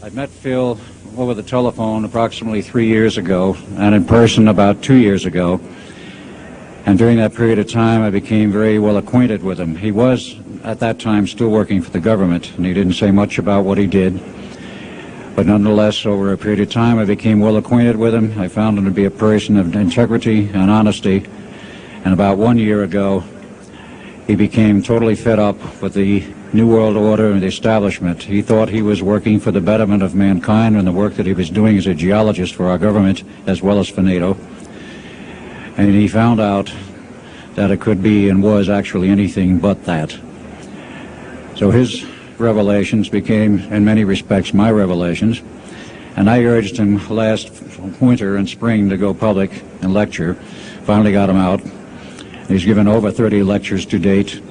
I met Phil over the telephone approximately 3 years ago, and in person about 2 years ago. And during that period of time, I became very well acquainted with him. He was, at that time, still working for the government, and he didn't say much about what he did. But nonetheless, over a period of time, I became well acquainted with him. I found him to be a person of integrity and honesty. And about 1 year ago, he became totally fed up with the New World Order and the establishment. He thought he was working for the betterment of mankind and the work that he was doing as a geologist for our government as well as for NATO. And he found out that it could be and was actually anything but that. So his revelations became, in many respects, my revelations. And I urged him last winter and spring to go public and lecture. Finally got him out. He's given over 30 lectures to date,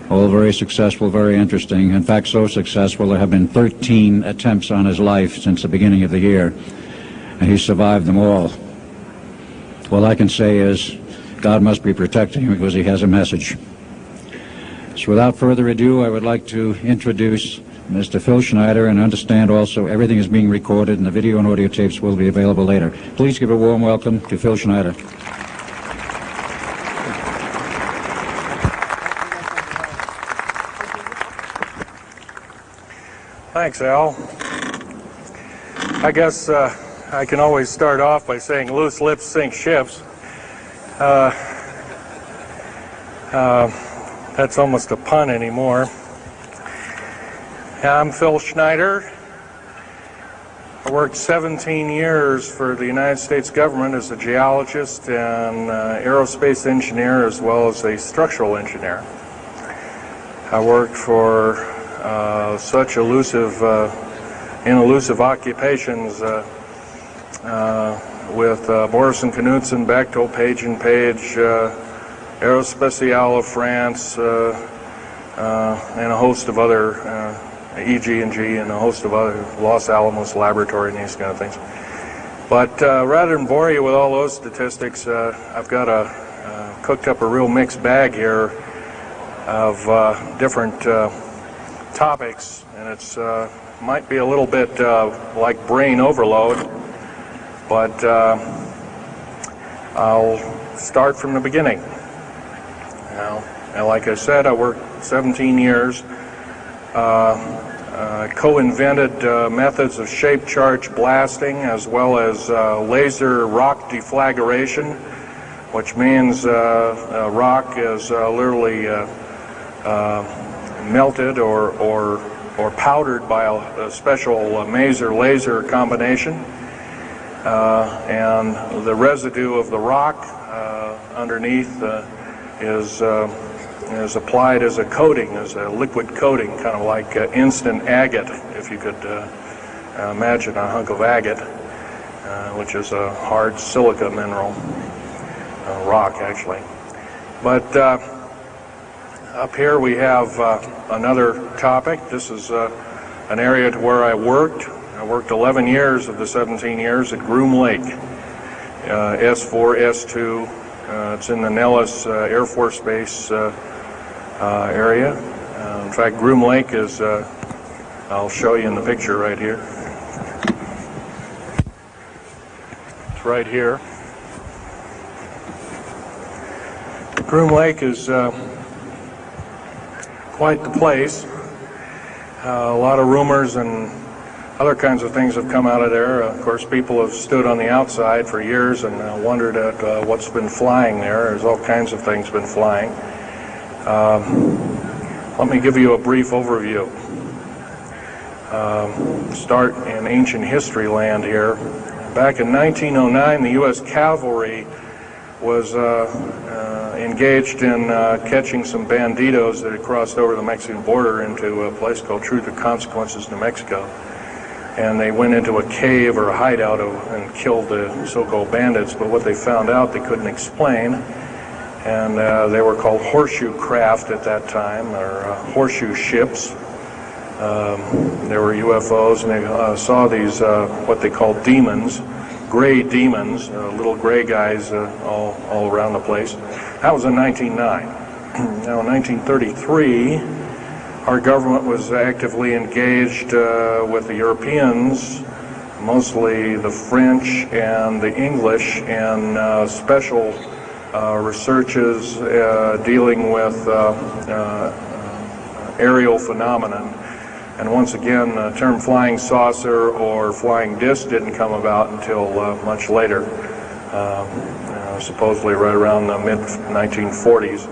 all very successful, very interesting. In fact, so successful there have been 13 attempts on his life since the beginning of the year, and he's survived them all. All I can say is God must be protecting him because he has a message. So without further ado, I would like to introduce Mr. Phil Schnieder, and understand also everything is being recorded and the video and audio tapes will be available later. Please give a warm welcome to Phil Schnieder. Thanks, Al. I guess I can always start off by saying loose lips sink ships. That's almost a pun anymore. I'm Phil Schnieder. I worked 17 years for the United States government as a geologist and aerospace engineer as well as a structural engineer. I worked for such elusive occupations with Boris and Knudsen, Bechtel, Page and Page, Aerospatiale of France, and a host of other, EG&G and a host of other, Los Alamos Laboratory and these kind of things. But rather than bore you with all those statistics, I've got cooked up a real mixed bag here of different topics, and it's might be a little bit like brain overload, but I'll start from the beginning. And like I said, I worked 17 years, co-invented methods of shape charge blasting as well as laser rock deflagration, which means rock is literally melted or powdered by a special laser combination, and the residue of the rock underneath is applied as a coating, as a liquid coating, kind of like instant agate, if you could imagine a hunk of agate, which is a hard silica mineral, rock actually. But up here we have another topic. This is an area to where I worked. I worked 11 years of the 17 years at Groom Lake, S4, S2. It's in the Nellis Air Force Base area. In fact, Groom Lake is, I'll show you in the picture right here. It's right here. Groom Lake is quite the place. A lot of rumors and other kinds of things have come out of there. Of course, people have stood on the outside for years and wondered at what's been flying there. There's all kinds of things been flying. Let me give you a brief overview. Start in ancient history land here. Back in 1909, the U.S. cavalry was engaged in catching some banditos that had crossed over the Mexican border into a place called Truth or Consequences, New Mexico. And they went into a cave or a hideout and killed the so-called bandits, but what they found out they couldn't explain. And they were called horseshoe craft at that time, or horseshoe ships. There were UFOs, and they saw these, what they called demons, gray demons, little gray guys all around the place. That was in 1909. Now in 1933, our government was actively engaged with the Europeans, mostly the French and the English, in special researches dealing with aerial phenomenon. And once again, the term flying saucer or flying disc didn't come about until much later, supposedly right around the mid-1940s.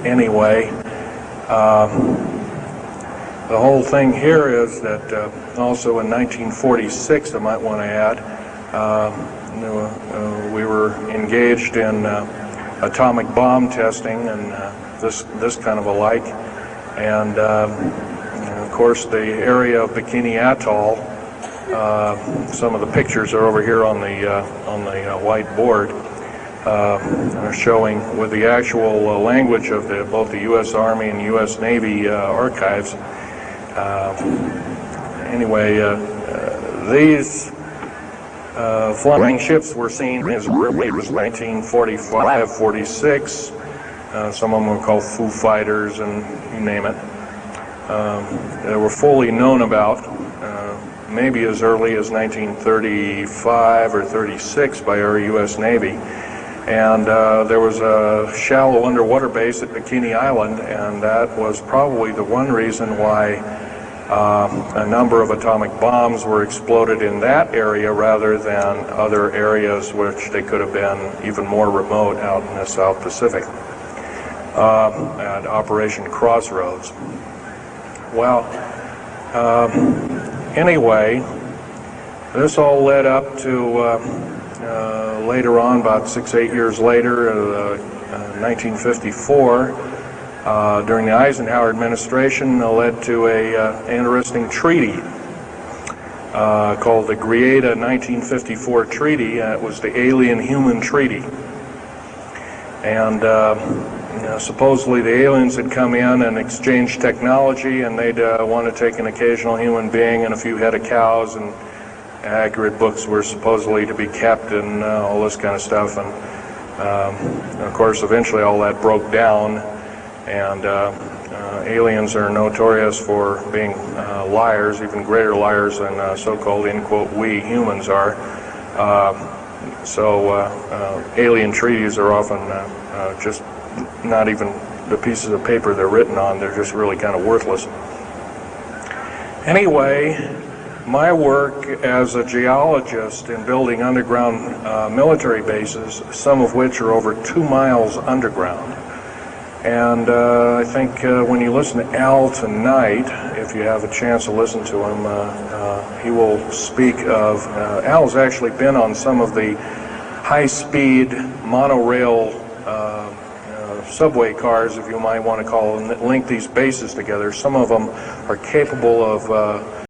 Anyway, the whole thing here is that also in 1946, I might want to add, we were engaged in atomic bomb testing and this kind of a like, and of course the area of Bikini Atoll. Some of the pictures are over here on the white board, showing with the actual language of both the U.S. Army and U.S. Navy archives. Anyway, these flying ships were seen as early as 1945, 46. Some of them were called Foo Fighters, and you name it. They were fully known about, maybe as early as 1935 or 36 by our U.S. Navy. And there was a shallow underwater base at Bikini Island, and that was probably the one reason why a number of atomic bombs were exploded in that area rather than other areas which they could have been even more remote out in the South Pacific. At Operation Crossroads. Well, anyway, this all led up to later on, about 6-8 years later, 1954, during the Eisenhower administration, led to a interesting treaty called the Greada 1954 Treaty. It was the Alien-Human Treaty. And supposedly the aliens had come in and exchanged technology, and they'd want to take an occasional human being and a few head of cows, and accurate books were supposedly to be kept and all this kind of stuff. And of course, eventually all that broke down, and aliens are notorious for being liars, even greater liars than so-called, in quote, we humans are. So alien treaties are often just not even the pieces of paper they're written on, they're just really kind of worthless. Anyway, my work as a geologist in building underground military bases, some of which are over 2 miles underground. And I think when you listen to Al tonight, if you have a chance to listen to him, he will speak of, Al's actually been on some of the high-speed monorail subway cars, if you might want to call them, that link these bases together. Some of them are capable of